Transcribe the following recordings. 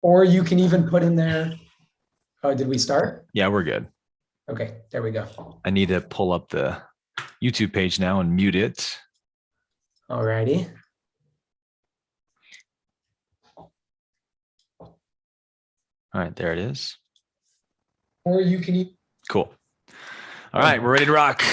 Or you can even put in there, oh, did we start? Yeah, we're good. Okay, there we go. I need to pull up the YouTube page now and mute it. All righty. All right, there it is. Or you can. Cool. All right, we're ready to rock.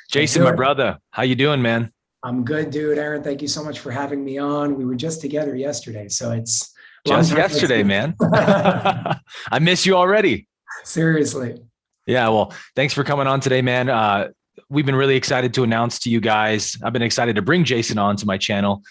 Jason, my brother, how you doing, man? I'm good, dude. Aaron, thank you so much for having me on. We were just together yesterday, so it's just yesterday, man. I miss you already. Seriously. Yeah, well, thanks for coming on today, man. We've been really excited to announce to you guys. I've been excited to bring Jason on to my channel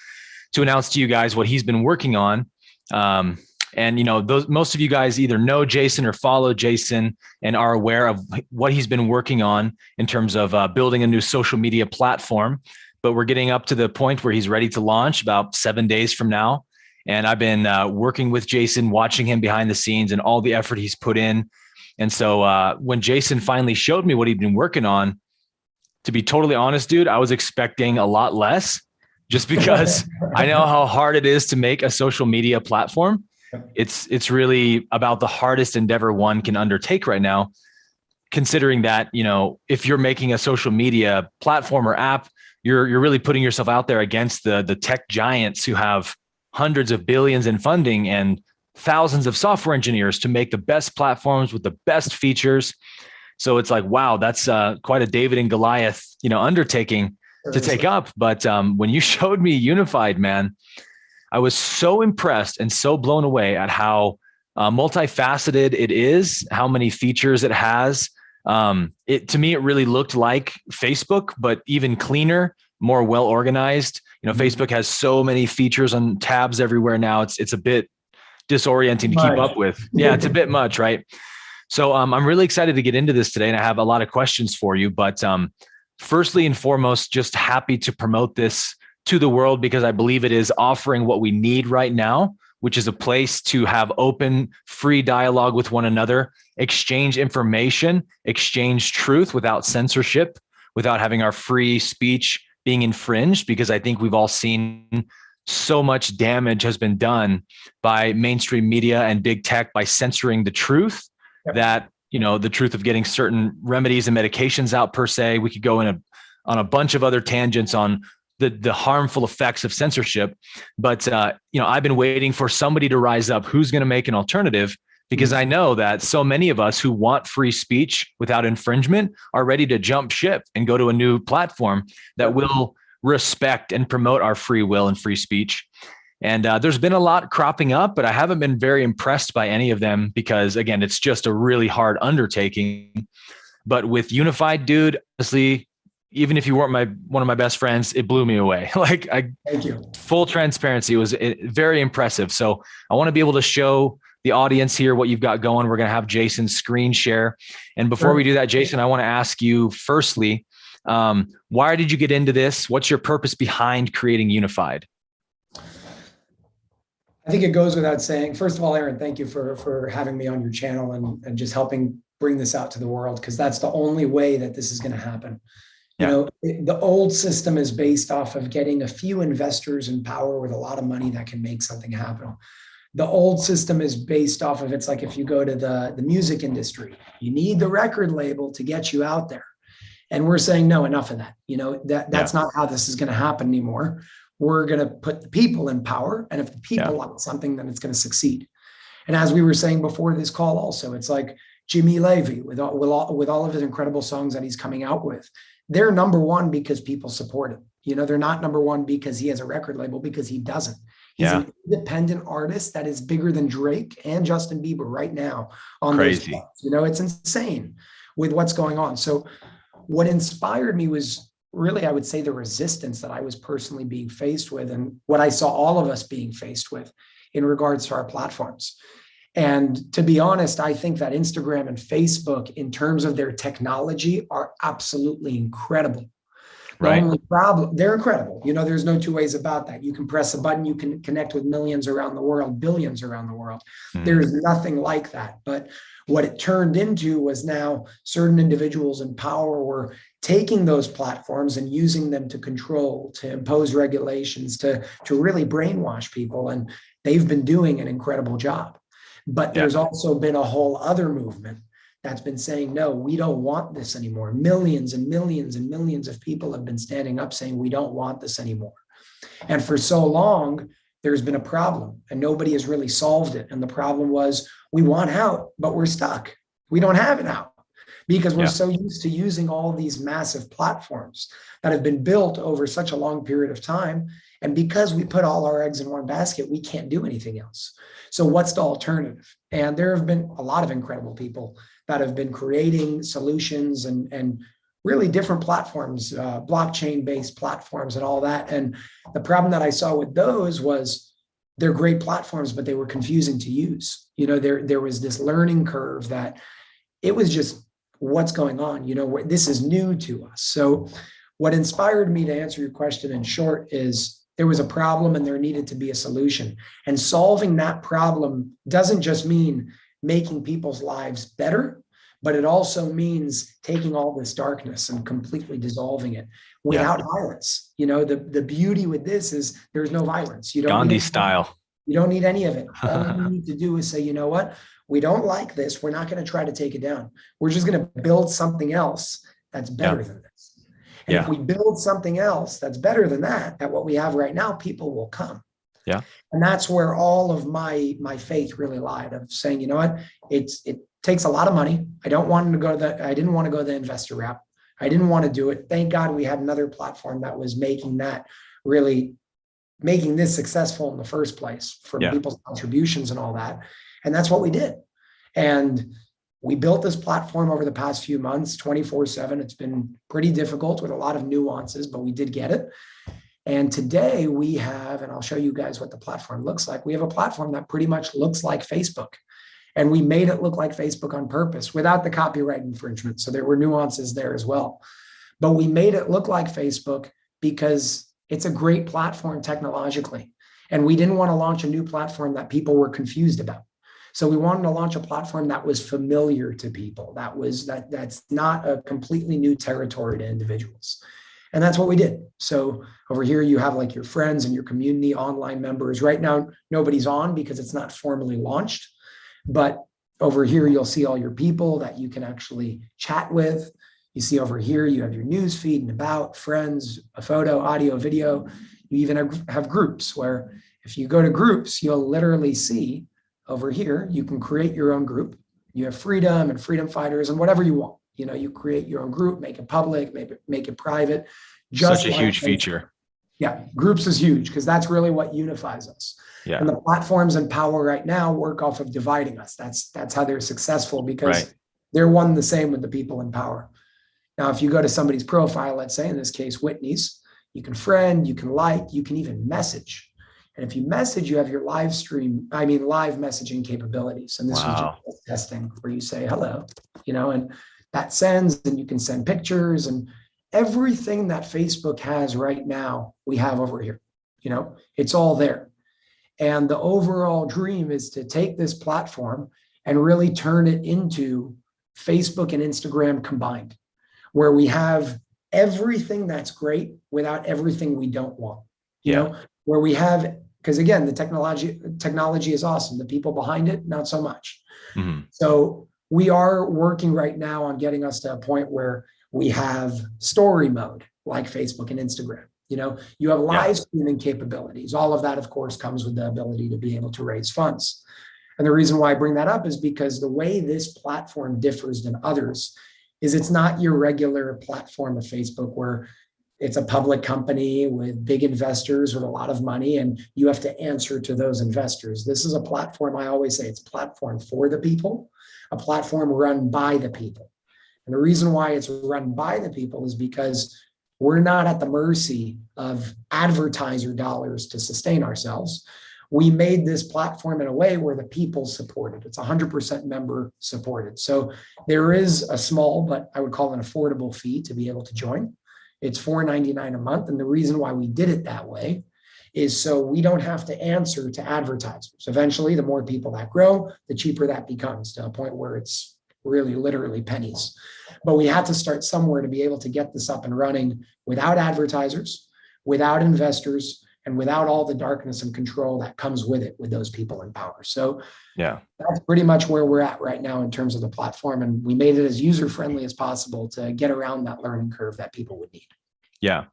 to announce to you guys what he's been working on. And most of you guys either know Jason or follow Jason and are aware of what he's been working on in terms of building a new social media platform. But we're getting up to the point where he's ready to launch about 7 days from now. And I've been working with Jason, watching him behind the scenes and all the effort he's put in. And so when Jason finally showed me what he'd been working on, to be totally honest, dude, I was expecting a lot less just because I know how hard it is to make a social media platform. It's really about the hardest endeavor one can undertake right now, considering that, if you're making a social media platform or app, you're really putting yourself out there against the tech giants who have hundreds of billions in funding and thousands of software engineers to make the best platforms with the best features. So it's like, wow, that's quite a David and Goliath, undertaking to take up. But when you showed me UNIFYD, man, I was so impressed and so blown away at how multifaceted it is, how many features it has. To me, it really looked like Facebook, but even cleaner, more well organized. Facebook has so many features and tabs everywhere now. It's a bit disorienting to keep up with. Yeah, it's a bit much, right? So I'm really excited to get into this today, and I have a lot of questions for you. But firstly and foremost, just happy to promote this to the world because I believe it is offering what we need right now, which is a place to have open, free dialogue with one another, exchange information, exchange truth without censorship, without having our free speech being infringed, because I think we've all seen so much damage has been done by mainstream media and big tech by censoring the truth. Yep. That, the truth of getting certain remedies and medications out per se. We could go on a bunch of other tangents on the harmful effects of censorship. But, I've been waiting for somebody to rise up who's going to make an alternative, because I know that so many of us who want free speech without infringement are ready to jump ship and go to a new platform that will respect and promote our free will and free speech. And there's been a lot cropping up, but I haven't been very impressed by any of them because, again, it's just a really hard undertaking. But with UNIFYD, dude, honestly, even if you weren't one of my best friends, it blew me away. Thank you. Full transparency, it was very impressive. So I want to be able to show the audience here what you've got going. We're going to have Jason screen share. And before we do that, Jason, I want to ask you firstly, why did you get into this? What's your purpose behind creating UNIFYD? I think it goes without saying. First of all, Aaron, thank you for having me on your channel and just helping bring this out to the world, because that's the only way that this is going to happen. Yeah. The old system is based off of getting a few investors in power with a lot of money that can make something happen. The old system is based off of, it's like if you go to the music industry, you need the record label to get you out there. And we're saying, no, enough of that. That's not how this is going to happen anymore. We're going to put the people in power. And if the people want something, then it's going to succeed. And as we were saying before this call also, it's like Jimmy Levy with all of his incredible songs that he's coming out with. They're number one because people support him. They're not number one because he has a record label, because he doesn't. He's an independent artist that is bigger than Drake and Justin Bieber right now on those charts. It's insane with what's going on. So what inspired me was really, I would say, the resistance that I was personally being faced with, and what I saw all of us being faced with in regards to our platforms. And to be honest, I think that Instagram and Facebook, in terms of their technology, are absolutely incredible. Right. The only problem, they're incredible. There's no two ways about that. You can press a button, you can connect with millions around the world, billions around the world. There's nothing like that. But what it turned into was now certain individuals in power were taking those platforms and using them to control, to impose regulations, to really brainwash people. And they've been doing an incredible job. But there's also been a whole other movement that's been saying, no, we don't want this anymore. Millions and millions and millions of people have been standing up saying, we don't want this anymore. And for so long, there's been a problem and nobody has really solved it. And the problem was, we want out, but we're stuck. We don't have it out because we're so used to using all these massive platforms that have been built over such a long period of time. And because we put all our eggs in one basket, we can't do anything else. So what's the alternative? And there have been a lot of incredible people that have been creating solutions and really different platforms, blockchain-based platforms and all that. And the problem that I saw with those was they're great platforms, but they were confusing to use. You know, there was this learning curve that it was just, what's going on? You know, this is new to us. So what inspired me to answer your question in short is there was a problem and there needed to be a solution. And solving that problem doesn't just mean making people's lives better, but it also means taking all this darkness and completely dissolving it without violence. You know, the beauty with this is there's no violence. You don't Gandhi need style. You don't need any of it. All you need to do is say, you know what? We don't like this. We're not going to try to take it down. We're just going to build something else that's better than this. And if we build something else that's better than that, at what we have right now, people will come. Yeah. And that's where all of my faith really lied, of saying, you know what, it takes a lot of money. I didn't want to go the investor route. I didn't want to do it. Thank God we had another platform that was making this successful in the first place for people's contributions and all that. And that's what we did. And we built this platform over the past few months, 24/7. It's been pretty difficult with a lot of nuances, but we did get it. And today we have, and I'll show you guys what the platform looks like. We have a platform that pretty much looks like Facebook. And we made it look like Facebook on purpose without the copyright infringement. So there were nuances there as well. But we made it look like Facebook because it's a great platform technologically. And we didn't want to launch a new platform that people were confused about. So we wanted to launch a platform that was familiar to people, that's not a completely new territory to individuals. And that's what we did. So over here, you have like your friends and your community online members. Right now, nobody's on because it's not formally launched. But over here, you'll see all your people that you can actually chat with. You see over here, you have your news feed and about, friends, a photo, audio, video. You even have groups where if you go to groups, you'll literally see over here, you can create your own group. You have freedom and freedom fighters and whatever you want. You know, you create your own group, make it public, make it private. Such a huge feature. Yeah, groups is huge because that's really what unifies us. Yeah. And the platforms in power right now work off of dividing us. That's how they're successful because they're one and the same with the people in power. Now, if you go to somebody's profile, let's say in this case, Whitney's, you can friend, you can like, you can even message. And if you message, you have your live messaging capabilities. And this was just testing where you say hello, you know, and that sends, and you can send pictures and everything that Facebook has right now, we have over here. You know, it's all there. And the overall dream is to take this platform and really turn it into Facebook and Instagram combined, where we have everything that's great without everything we don't want, you know, where we have, because again, the technology is awesome. The people behind it, not so much. Mm-hmm. So we are working right now on getting us to a point where we have story mode like Facebook and Instagram. You know, you have live streaming capabilities. All of that, of course, comes with the ability to be able to raise funds. And the reason why I bring that up is because the way this platform differs than others is it's not your regular platform of Facebook where it's a public company with big investors with a lot of money and you have to answer to those investors. This is a platform, I always say it's a platform for the people, a platform run by the people. And the reason why it's run by the people is because we're not at the mercy of advertiser dollars to sustain ourselves. We made this platform in a way where the people support it. It's 100% member supported. So there is a small, but I would call it an affordable fee to be able to join. It's $4.99 a month. And the reason why we did it that way is so we don't have to answer to advertisers. Eventually, the more people that grow, the cheaper that becomes to a point where it's really literally pennies. But we had to start somewhere to be able to get this up and running without advertisers, without investors, and without all the darkness and control that comes with it, with those people in power. So Yeah. that's pretty much where we're at right now in terms of the platform. And we made it as user-friendly as possible to get around that learning curve that people would need. Yeah.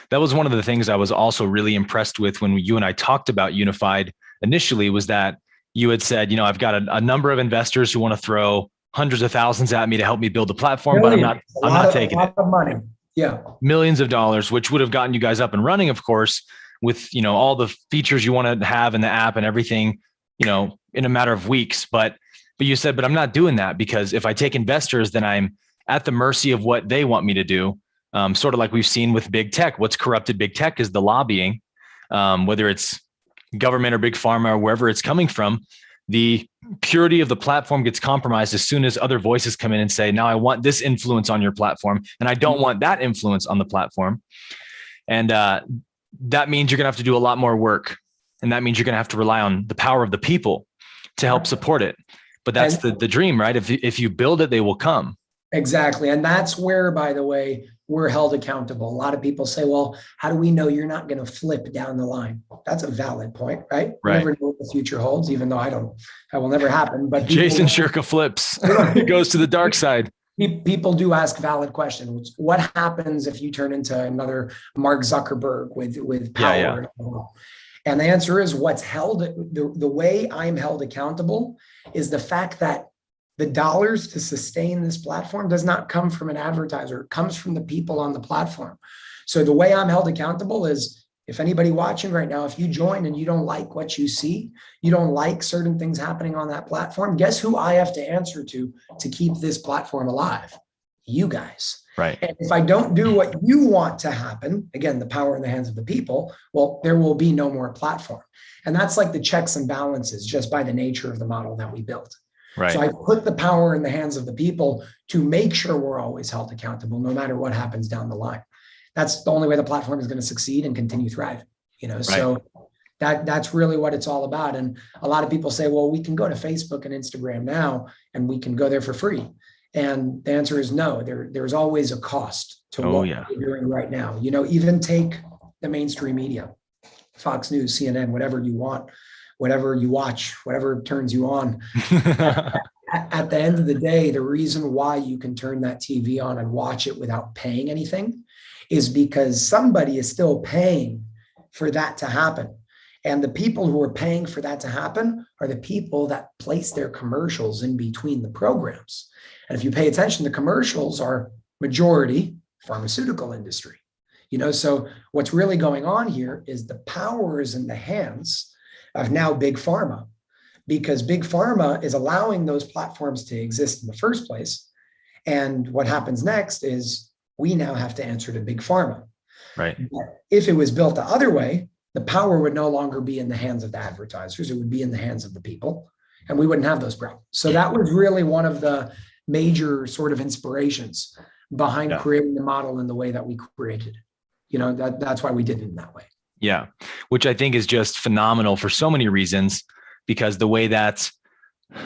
That was one of the things I was also really impressed with when you and I talked about UNIFYD initially, was that you had said, I've got a number of investors who want to throw hundreds of thousands at me to help me build the platform, but I'm not taking it. A lot of money. Yeah. Millions of dollars, which would have gotten you guys up and running, of course, with, all the features you want to have in the app and everything, in a matter of weeks. But you said, but I'm not doing that, because if I take investors, then I'm at the mercy of what they want me to do. Sort of like we've seen with big tech. What's corrupted big tech is the lobbying, whether it's government or big pharma or wherever it's coming from. The purity of the platform gets compromised as soon as other voices come in and say, now I want this influence on your platform, and I don't want that influence on the platform. And that means you're going to have to do a lot more work. And that means you're going to have to rely on the power of the people to help support it. But that's the dream, right? If you build it, they will come. Exactly. And that's where, by the way, we're held accountable. A lot of people say, well, how do we know you're not going to flip down the line? That's a valid point, right? Right. We never know what the future holds, even though that will never happen. But Jason Shurka flips. He goes to the dark side. People do ask valid questions. What happens if you turn into another Mark Zuckerberg with power? Yeah. And the answer is, the way I'm held accountable is the fact that the dollars to sustain this platform does not come from an advertiser. It comes from the people on the platform. So the way I'm held accountable is, if anybody watching right now, if you join and you don't like what you see, you don't like certain things happening on that platform, guess who I have to answer to keep this platform alive? You guys. Right. And if I don't do what you want to happen, again, the power in the hands of the people, well, there will be no more platform. And that's like the checks and balances, just by the nature of the model that we built. Right. So I put the power in the hands of the people to make sure we're always held accountable, no matter what happens down the line. That's the only way the platform is going to succeed and continue thriving. Right. So that's really what it's all about. And a lot of people say, well, we can go to Facebook and Instagram now, and we can go there for free. And the answer is no. There's always a cost to what we're doing right now. Even take the mainstream media, Fox News, CNN, whatever you want, whatever you watch, whatever turns you on. At the end of the day, the reason why you can turn that TV on and watch it without paying anything is because somebody is still paying for that to happen. And the people who are paying for that to happen are the people that place their commercials in between the programs. And if you pay attention, the commercials are majority pharmaceutical industry. So what's really going on here is the power is in the hands of now big pharma, because big pharma is allowing those platforms to exist in the first place. And what happens next is we now have to answer to big pharma. Right. But if it was built the other way, the power would no longer be in the hands of the advertisers. It would be in the hands of the people, and we wouldn't have those problems. So that was really one of the major sort of inspirations behind creating the model in the way that we created. That's why we did it in that way. Yeah. Which I think is just phenomenal for so many reasons, because the way that,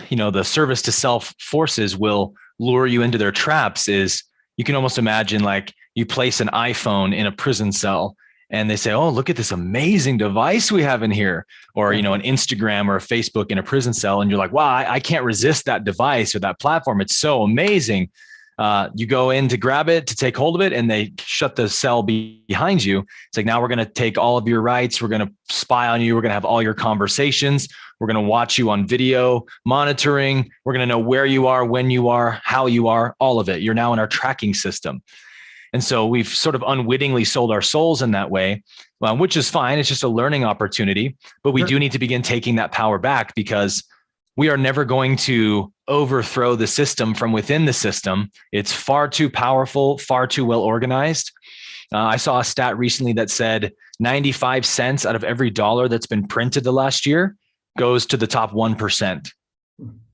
the service to self forces will lure you into their traps is, you can almost imagine like you place an iPhone in a prison cell and they say, oh, look at this amazing device we have in here, or, an Instagram or a Facebook in a prison cell. And you're like, wow, I can't resist that device or that platform. It's so amazing. You go in to grab it, to take hold of it, and they shut the cell behind you. It's like, now we're going to take all of your rights. We're going to spy on you. We're going to have all your conversations. We're going to watch you on video monitoring. We're going to know where you are, when you are, how you are, all of it. You're now in our tracking system. And so we've sort of unwittingly sold our souls in that way, which is fine. It's just a learning opportunity, but we do need to begin taking that power back, because we are never going to overthrow the system from within the system. It's far too powerful, far too well organized. I saw a stat recently that said 95 cents out of every dollar that's been printed the last year goes to the top 1%.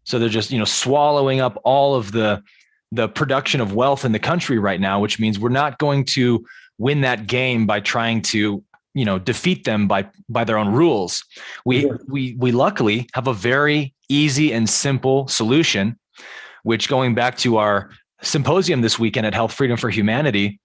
So they're just, swallowing up all of the production of wealth in the country right now, which means we're not going to win that game by trying to, defeat them by their own rules. We luckily have a very easy and simple solution, which, going back to our symposium this weekend at Health Freedom for Humanity,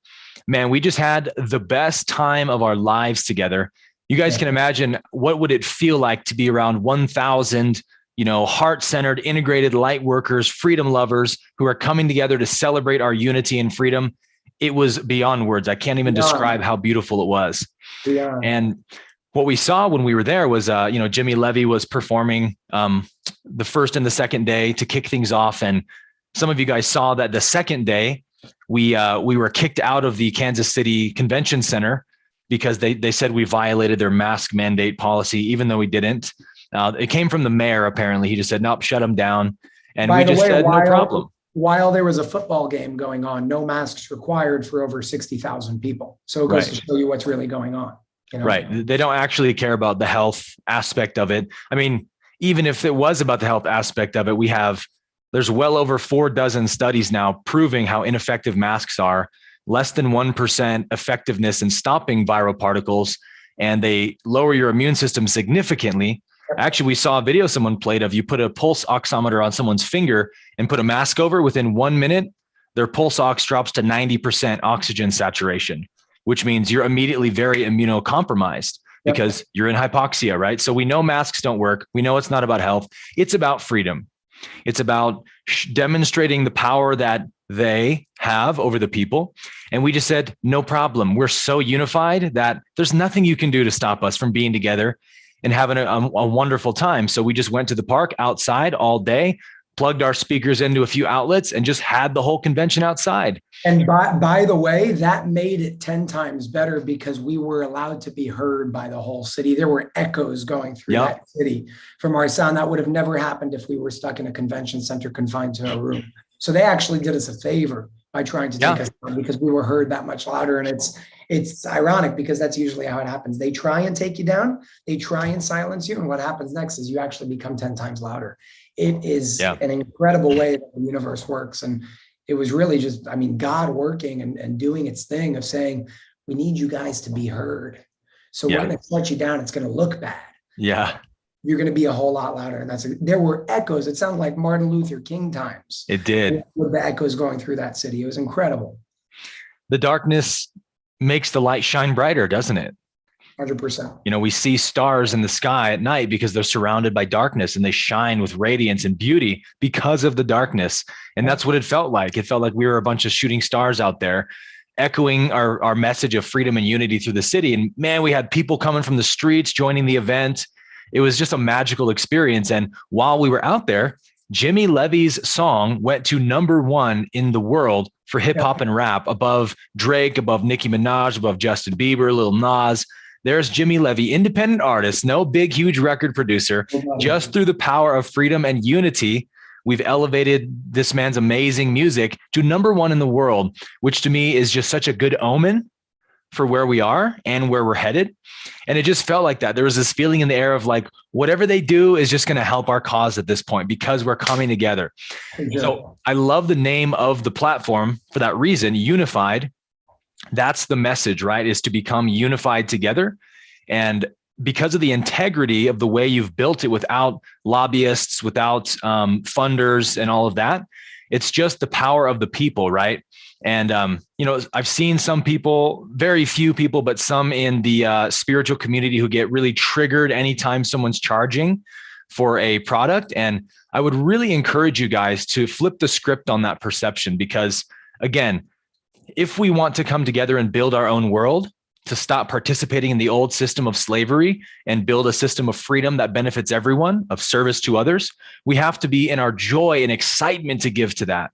man, we just had the best time of our lives together. You guys can imagine what would it feel like to be around 1,000, heart-centered, integrated light workers, freedom lovers who are coming together to celebrate our unity and freedom. It was beyond words. I can't even describe how beautiful it was. Yeah. And what we saw when we were there was, Jimmy Levy was performing the first and the second day to kick things off. And some of you guys saw that the second day we were kicked out of the Kansas City Convention Center because they said we violated their mask mandate policy, even though we didn't. It came from the mayor, apparently. He just said, nope, shut them down. And we just said, no problem. While there was a football game going on, no masks required for over 60,000 people. So it goes to show you what's really going on. Right. They don't actually care about the health aspect of it. I mean, even if it was about the health aspect of it, there's well over 4 studies now proving how ineffective masks are. Less than 1% effectiveness in stopping viral particles, and they lower your immune system significantly. Actually, we saw a video someone played of you put a pulse oximeter on someone's finger and put a mask over. Within 1 minute, their pulse ox drops to 90% oxygen saturation, which means you're immediately very immunocompromised because you're in hypoxia, right? So we know masks don't work. We know it's not about health. It's about freedom. It's about demonstrating the power that they have over the people. And we just said, no problem. We're so unified that there's nothing you can do to stop us from being together and having a wonderful time. So we just went to the park outside all day, plugged our speakers into a few outlets, and just had the whole convention outside. And by the way, that made it 10 times better because we were allowed to be heard by the whole city. There were echoes going through that city from our sound. That would have never happened if we were stuck in a convention center confined to a room. So they actually did us a favor by trying to take us down because we were heard that much louder. And it's ironic because that's usually how it happens. They try and take you down. They try and silence you. And what happens next is you actually become 10 times louder. It is an incredible way that the universe works. And it was really just, God working and doing its thing of saying, we need you guys to be heard. So when it lets you down, it's going to look bad. Yeah. You're going to be a whole lot louder. And there were echoes. It sounded like Martin Luther King times. It did. With the echoes going through that city. It was incredible. The darkness makes the light shine brighter, doesn't it? 100%. We see stars in the sky at night because they're surrounded by darkness and they shine with radiance and beauty because of the darkness. And that's what it felt like. It felt like we were a bunch of shooting stars out there echoing our message of freedom and unity through the city. And man, we had people coming from the streets, joining the event. It was just a magical experience. And while we were out there, Jimmy Levy's song went to #1 in the world for hip hop and rap, above Drake, above Nicki Minaj, above Justin Bieber, Lil Nas. There's Jimmy Levy, independent artist, no big, huge record producer. Just through the power of freedom and unity, we've elevated this man's amazing music to #1 in the world, which to me is just such a good omen for where we are and where we're headed. And it just felt like that. There was this feeling in the air of like, whatever they do is just going to help our cause at this point because we're coming together. So I love the name of the platform for that reason, UNIFYD. That's the message, right? Is to become unified together. And because of the integrity of the way you've built it without lobbyists, without funders and all of that, it's just the power of the people, right? And, I've seen some people, very few people, but some in the spiritual community who get really triggered anytime someone's charging for a product. And I would really encourage you guys to flip the script on that perception, because again, if we want to come together and build our own world, to stop participating in the old system of slavery and build a system of freedom that benefits everyone, of service to others, we have to be in our joy and excitement to give to that.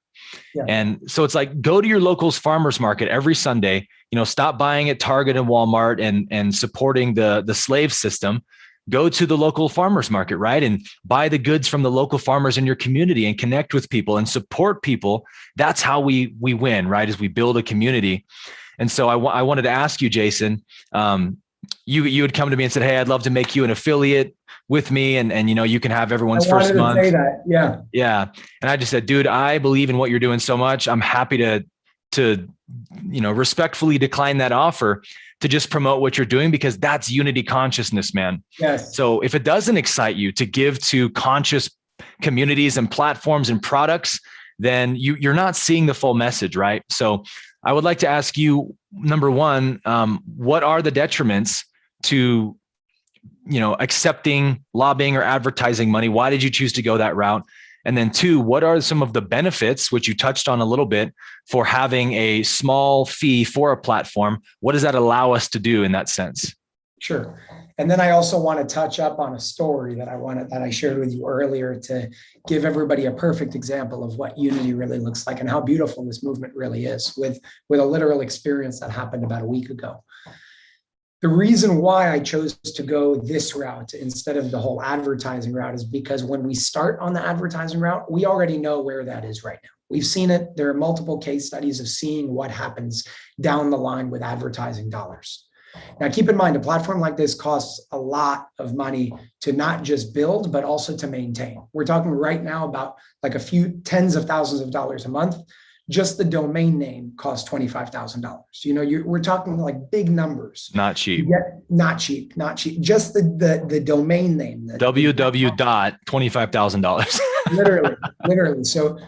Yeah. And so it's like, go to your local's farmer's market every Sunday, stop buying at Target and Walmart and supporting the slave system. Go to the local farmer's market, right? And buy the goods from the local farmers in your community and connect with people and support people. That's how we win, right? As we build a community. And so I wanted to ask you, Jason, you had come to me and said, hey, I'd love to make you an affiliate with me. And you can have everyone's first month. Say that. Yeah. Yeah. And I just said, dude, I believe in what you're doing so much. I'm happy to respectfully decline that offer to just promote what you're doing, because that's unity consciousness, man. Yes. So if it doesn't excite you to give to conscious communities and platforms and products, then you're not seeing the full message, right? So I would like to ask you, #1, what are the detriments to accepting lobbying or advertising money? Why did you choose to go that route? And then 2, what are some of the benefits, which you touched on a little bit, for having a small fee for a platform? What does that allow us to do in that sense? Sure. And then I also want to touch up on a story that I shared with you earlier to give everybody a perfect example of what unity really looks like and how beautiful this movement really is, with a literal experience that happened about a week ago. The reason why I chose to go this route instead of the whole advertising route is because when we start on the advertising route, we already know where that is right now. We've seen it. There are multiple case studies of seeing what happens down the line with advertising dollars. Now, keep in mind, a platform like this costs a lot of money to not just build, but also to maintain. We're talking right now about like a few tens of thousands of dollars a month. Just the domain name costs $25,000. We're talking like big numbers. Not cheap. Not cheap. Just the domain name. www.$25,000. literally. So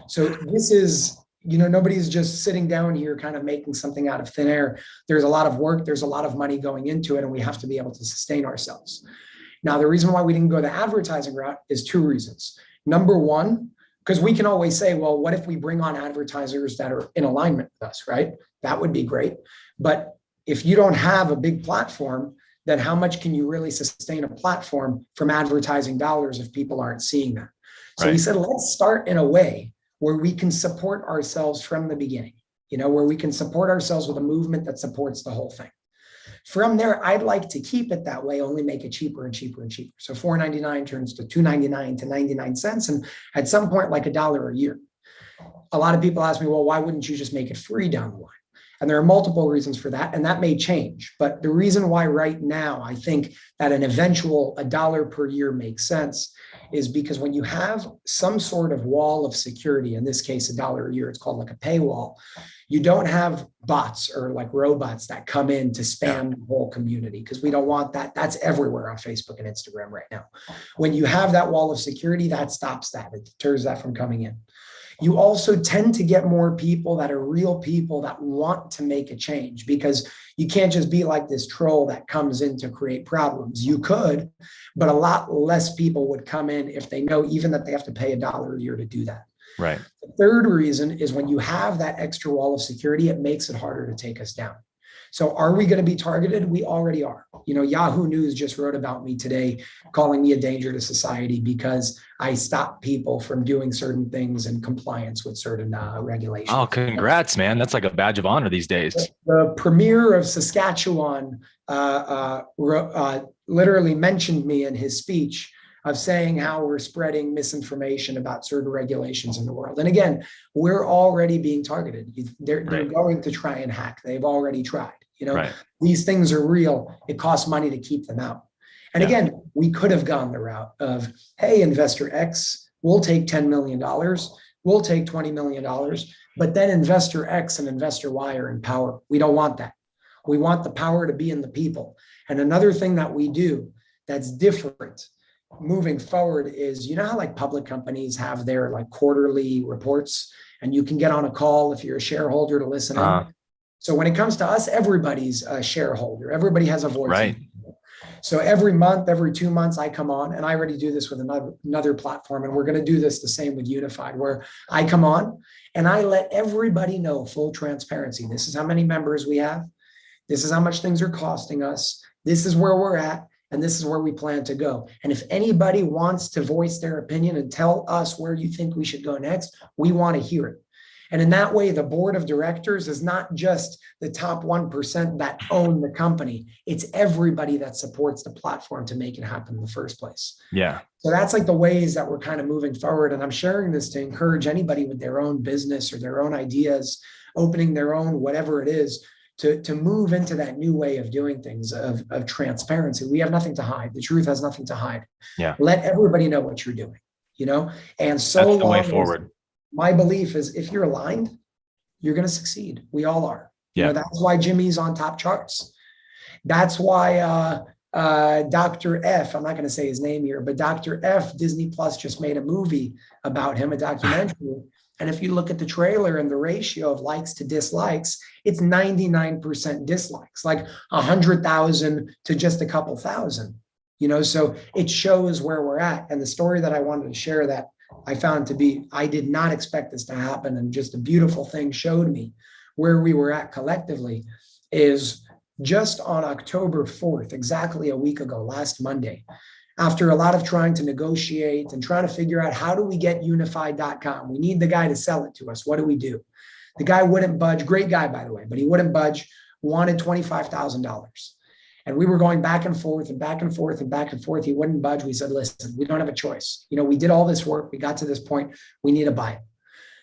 this is, nobody's just sitting down here kind of making something out of thin air. There's a lot of work. There's a lot of money going into it, and we have to be able to sustain ourselves. Now, the reason why we didn't go the advertising route is 2 reasons. Number one, because we can always say, well, what if we bring on advertisers that are in alignment with us, right? That would be great. But if you don't have a big platform, then how much can you really sustain a platform from advertising dollars if people aren't seeing that? So we said, let's start in a way where we can support ourselves from the beginning, where we can support ourselves with a movement that supports the whole thing. From there, I'd like to keep it that way, only make it cheaper and cheaper and cheaper. So $4.99 turns to $2.99 to 99 cents. And at some point, like $1 a year. A lot of people ask me, well, why wouldn't you just make it free down the line? And there are multiple reasons for that, and that may change. But the reason why right now I think that an eventual $1 per year makes sense is because when you have some sort of wall of security, in this case, $1 a year, it's called like a paywall. You don't have bots or like robots that come in to spam the whole community, because we don't want that. That's everywhere on Facebook and Instagram right now. When you have that wall of security, that stops that. It deters that from coming in. You also tend to get more people that are real people that want to make a change, because you can't just be like this troll that comes in to create problems. You could, but a lot less people would come in if they know even that they have to pay $1 a year to do that. Right. The third reason is when you have that extra wall of security, it makes it harder to take us down. So are we going to be targeted? We already are. Yahoo News just wrote about me today, calling me a danger to society because I stop people from doing certain things in compliance with certain regulations. Oh, congrats, man. That's like a badge of honor these days. The premier of Saskatchewan literally mentioned me in his speech of saying how we're spreading misinformation about certain regulations in the world. And again, we're already being targeted. They're going to try and hack. They've already tried. These things are real. It costs money to keep them out. And again, we could have gone the route of, hey, investor X, we'll take $10 million. We'll take $20 million. But then investor X and investor Y are in power. We don't want that. We want the power to be in the people. And another thing that we do that's different moving forward is, how like public companies have their like quarterly reports, and you can get on a call if you're a shareholder to listen in. So when it comes to us, everybody's a shareholder. Everybody has a voice. Right. So every month, every 2 months, I come on, and I already do this with another platform. And we're going to do this the same with UNIFYD, where I come on and I let everybody know, full transparency. This is how many members we have. This is how much things are costing us. This is where we're at. And this is where we plan to go. And if anybody wants to voice their opinion and tell us where you think we should go next, we want to hear it. And in that way, the board of directors is not just the top 1% that own the company. It's everybody that supports the platform to make it happen in the first place. Yeah. So that's like the ways that we're kind of moving forward. And I'm sharing this to encourage anybody with their own business or their own ideas, opening their own, whatever it is, to move into that new way of doing things, of transparency. We have nothing to hide. The truth has nothing to hide. Yeah. Let everybody know what you're doing, and so that's the way forward. My belief is if you're aligned, you're going to succeed. We all are. Yeah. That's why Jimmy's on top charts. That's why Dr. F, I'm not going to say his name here, but Dr. F, Disney Plus just made a movie about him, a documentary. And if you look at the trailer and the ratio of likes to dislikes, it's 99% dislikes, like 100,000 to just a couple thousand. So it shows where we're at. And the story that I wanted to share that I found to be, I did not expect this to happen. And just a beautiful thing showed me where we were at collectively is just on October 4th, exactly a week ago, last Monday, after a lot of trying to negotiate and trying to figure out how do we get UNIFYD.com? We need the guy to sell it to us. What do we do? The guy wouldn't budge. Great guy, by the way, but he wouldn't budge, wanted $25,000. And we were going back and forth and back and forth and back and forth. He wouldn't budge. We said, listen, we don't have a choice. We did all this work. We got to this point. We need to buy it.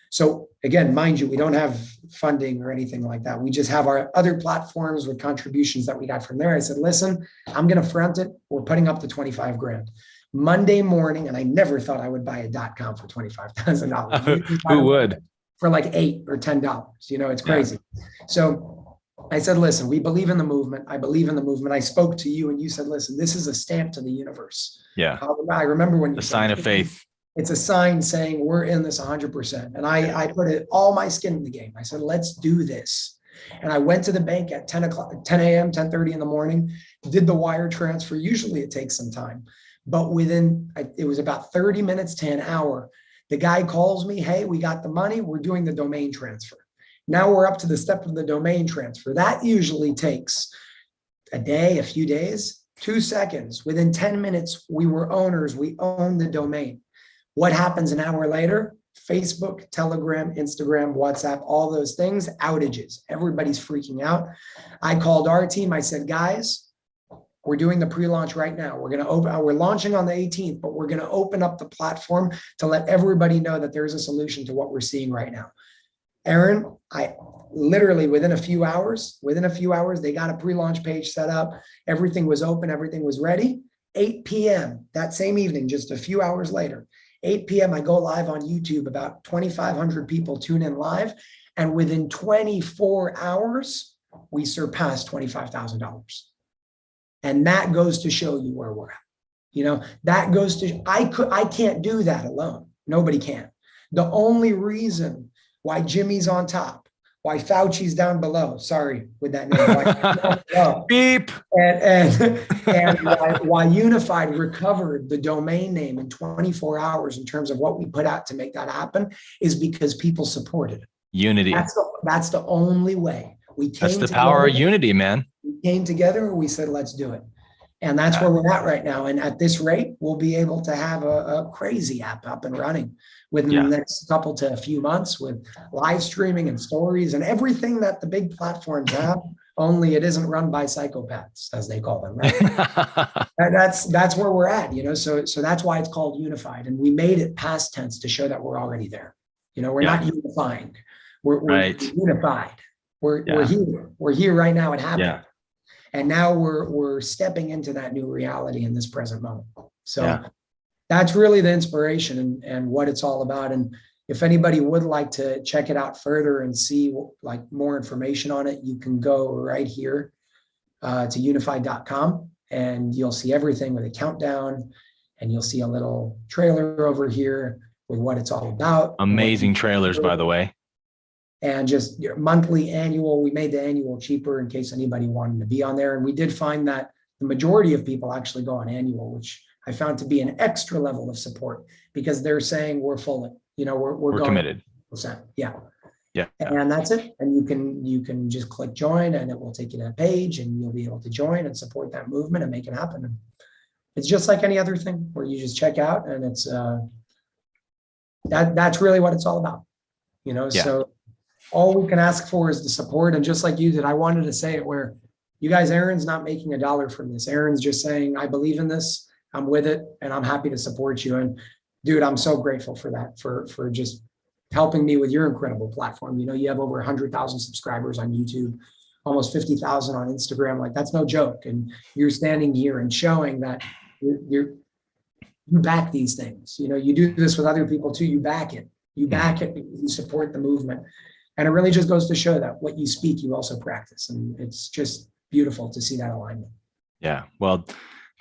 So again, mind you, we don't have funding or anything like that. We just have our other platforms with contributions that we got from there. I said, listen, I'm going to front it. We're putting up the 25 grand. Monday morning, and I never thought I would buy a .com for $25,000. Who would? For like $8 or $10. It's crazy. Yeah. So I said, listen, we believe in the movement. I believe in the movement. I spoke to you and you said, listen, this is a stamp to the universe. Yeah. I remember when you said, sign of faith. It's a sign saying we're in this 100%. And I put all my skin in the game. I said, let's do this. And I went to the bank at 10 a.m., 10:30 in the morning, did the wire transfer. Usually it takes some time, but it was about 30 minutes to an hour. The guy calls me, hey, we got the money. We're doing the domain transfer. Now we're up to the step of the domain transfer. That usually takes a day, a few days, 2 seconds. Within 10 minutes, we were owners. We owned the domain. What happens an hour later? Facebook, Telegram, Instagram, WhatsApp, all those things, outages. Everybody's freaking out. I called our team. I said, guys, we're doing the pre-launch right now. We're launching on the 18th, but we're going to open up the platform to let everybody know that there's a solution to what we're seeing right now. Aaron, I literally within a few hours, they got a pre-launch page set up. Everything was open. Everything was ready. 8 p.m. that same evening, just a few hours later, 8 p.m. I go live on YouTube. About 2,500 people tune in live. And within 24 hours, we surpassed $25,000. And that goes to show you where we're at. That goes to, I can't do that alone. Nobody can. The only reason why Jimmy's on top, why Fauci's down below. Sorry with that name. Beep. And why UNIFYD recovered the domain name in 24 hours in terms of what we put out to make that happen is because people supported it. Unity. That's the only way. That's the power of unity, man. We came together and we said, let's do it. And that's where we're at right now. And at this rate, we'll be able to have a crazy app up and running within the next couple to a few months with live streaming and stories and everything that the big platforms have, only it isn't run by psychopaths, as they call them, right? That's where we're at, so that's why it's called UNIFYD. And we made it past tense to show that we're already there. We're not unifying. We're unified. We're here right now. It happened. Yeah. And now we're stepping into that new reality in this present moment. So that's really the inspiration and what it's all about. And if anybody would like to check it out further and see more information on it, you can go right here to unifyd.com and you'll see everything with a countdown and you'll see a little trailer over here with what it's all about. Amazing trailers, by the way. And just monthly, annual, we made the annual cheaper in case anybody wanted to be on there. And we did find that the majority of people actually go on annual, which I found to be an extra level of support because they're saying we're full, we're going committed. Yeah. Yeah. And that's it. And you can just click join and it will take you to a page and you'll be able to join and support that movement and make it happen. And it's just like any other thing where you just check out and it's that's really what it's all about. So all we can ask for is the support. And just like you did, I wanted to say it where you guys, Aaron's not making a dollar from this. Aaron's just saying, I believe in this, I'm with it, and I'm happy to support you. And dude, I'm so grateful for that, for just helping me with your incredible platform. You have over 100,000 subscribers on YouTube, almost 50,000 on Instagram. That's no joke. And you're standing here and showing that you back these things. You do this with other people too. You back it. You back it because you support the movement. And it really just goes to show that what you speak, you also practice. And it's just beautiful to see that alignment. Yeah. Well,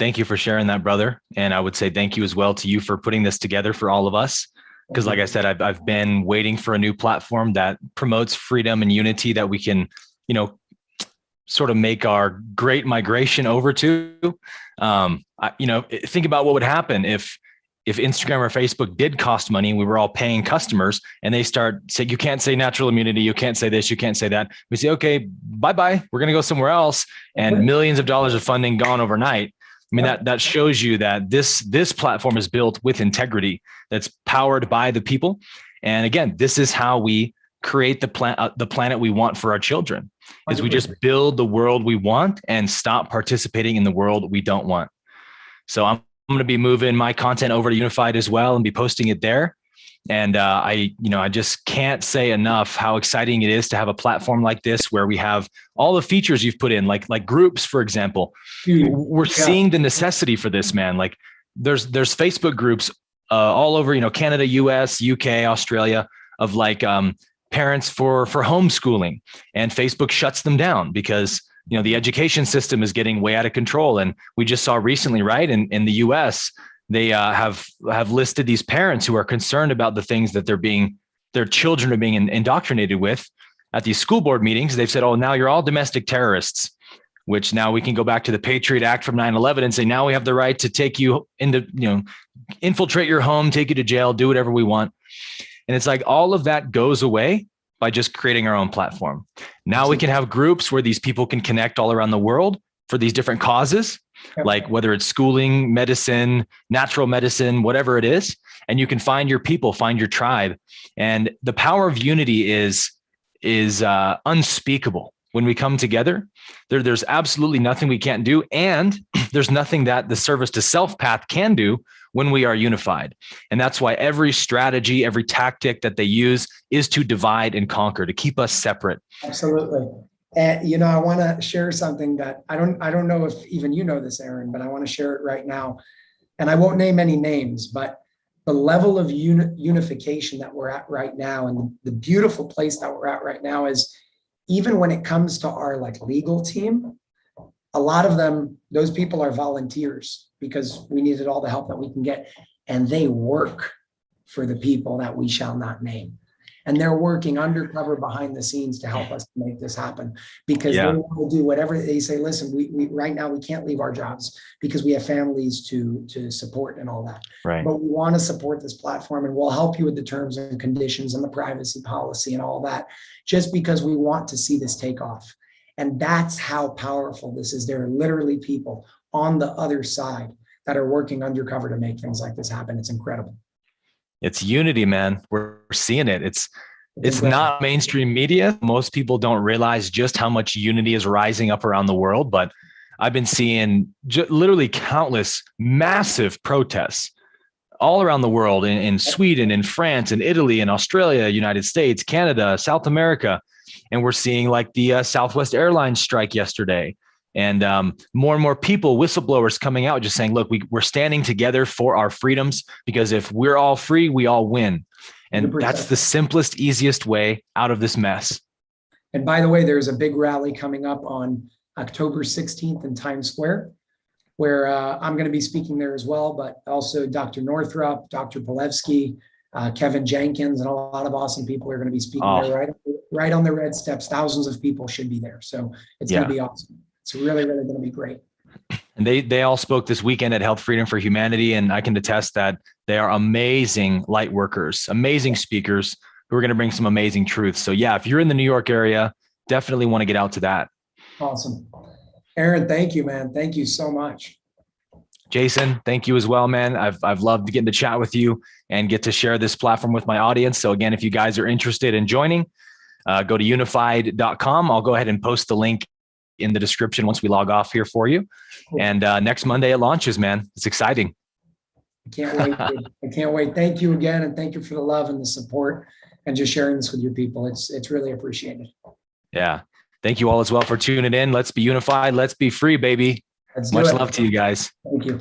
thank you for sharing that, brother. And I would say thank you as well to you for putting this together for all of us. Because like I said, I've been waiting for a new platform that promotes freedom and unity that we can, sort of make our great migration over to. Think about what would happen if Instagram or Facebook did cost money, we were all paying customers, and they start saying, you can't say natural immunity, you can't say this, you can't say that. We say, okay, bye-bye, we're going to go somewhere else, and millions of dollars of funding gone overnight. I mean, that shows you that this platform is built with integrity, that's powered by the people. And again, this is how we create the planet we want for our children, is we just build the world we want and stop participating in the world we don't want. So I'm going to be moving my content over to UNIFYD as well and be posting it there. And I just can't say enough how exciting it is to have a platform like this, where we have all the features you've put in, like groups, for example. We're seeing the necessity for this, man. Like there's Facebook groups all over, Canada, US, UK, Australia, of like parents for homeschooling, and Facebook shuts them down because the education system is getting way out of control. And we just saw recently, right, in the US, they have listed these parents who are concerned about the things that their children are being indoctrinated with at these school board meetings. They've said, oh, now you're all domestic terrorists, which now we can go back to the Patriot Act from 9/11 and say, now we have the right to take you into, infiltrate your home, take you to jail, do whatever we want. And it's like all of that goes away by just creating our own platform. Now we can have groups where these people can connect all around the world for these different causes, like whether it's schooling, medicine, natural medicine, whatever it is. And you can find your people, find your tribe. And the power of unity is unspeakable. When we come together, there's absolutely nothing we can't do. And there's nothing that the service to self path can do when we are unified. And that's why every strategy, every tactic that they use is to divide and conquer, to keep us separate. Absolutely. And, I want to share something that I don't know if even you know this, Aaron, but I want to share it right now. And I won't name any names, but the level of unification that we're at right now, and the beautiful place that we're at right now, is even when it comes to our legal team, a lot of them, those people are volunteers because we needed all the help that we can get. And they work for the people that we shall not name. And they're working undercover behind the scenes to help us make this happen, because they want to do whatever they say. Listen, we right now we can't leave our jobs because we have families to support and all that. Right. But we want to support this platform, and we'll help you with the terms and conditions and the privacy policy and all that, just because we want to see this take off. And that's how powerful this is. There are literally people on the other side that are working undercover to make things like this happen. It's incredible. It's unity, man. We're seeing it. It's not mainstream media. Most people don't realize just how much unity is rising up around the world. But I've been seeing literally countless massive protests all around the world, in Sweden, in France, in Italy, in Australia, United States, Canada, South America. And we're seeing like the Southwest Airlines strike yesterday. And more and more people, whistleblowers coming out, just saying, look, we're standing together for our freedoms, because if we're all free, we all win. And 100%. That's the simplest, easiest way out of this mess. And by the way, there's a big rally coming up on October 16th in Times Square, where I'm going to be speaking there as well, but also Dr. Northrup, Dr. Polevsky, Kevin Jenkins, and a lot of awesome people are going to be speaking there right on the red steps. Thousands of people should be there. So it's going to be awesome. It's really, really going to be great. And they all spoke this weekend at Health Freedom for Humanity. And I can attest that they are amazing light workers, amazing speakers who are going to bring some amazing truth. So yeah, if you're in the New York area, definitely want to get out to that. Awesome. Aaron, thank you, man. Thank you so much. Jason, thank you as well, man. I've loved getting to chat with you and get to share this platform with my audience. So again, if you guys are interested in joining, go to unifyd.com. I'll go ahead and post the link in the description once we log off here for you. Cool. And next Monday it launches, man. It's exciting. I can't wait. I can't wait. Thank you again. And thank you for the love and the support and just sharing this with your people. It's really appreciated. Yeah. Thank you all as well for tuning in. Let's be unified. Let's be free, baby. Much love to you guys. Thank you.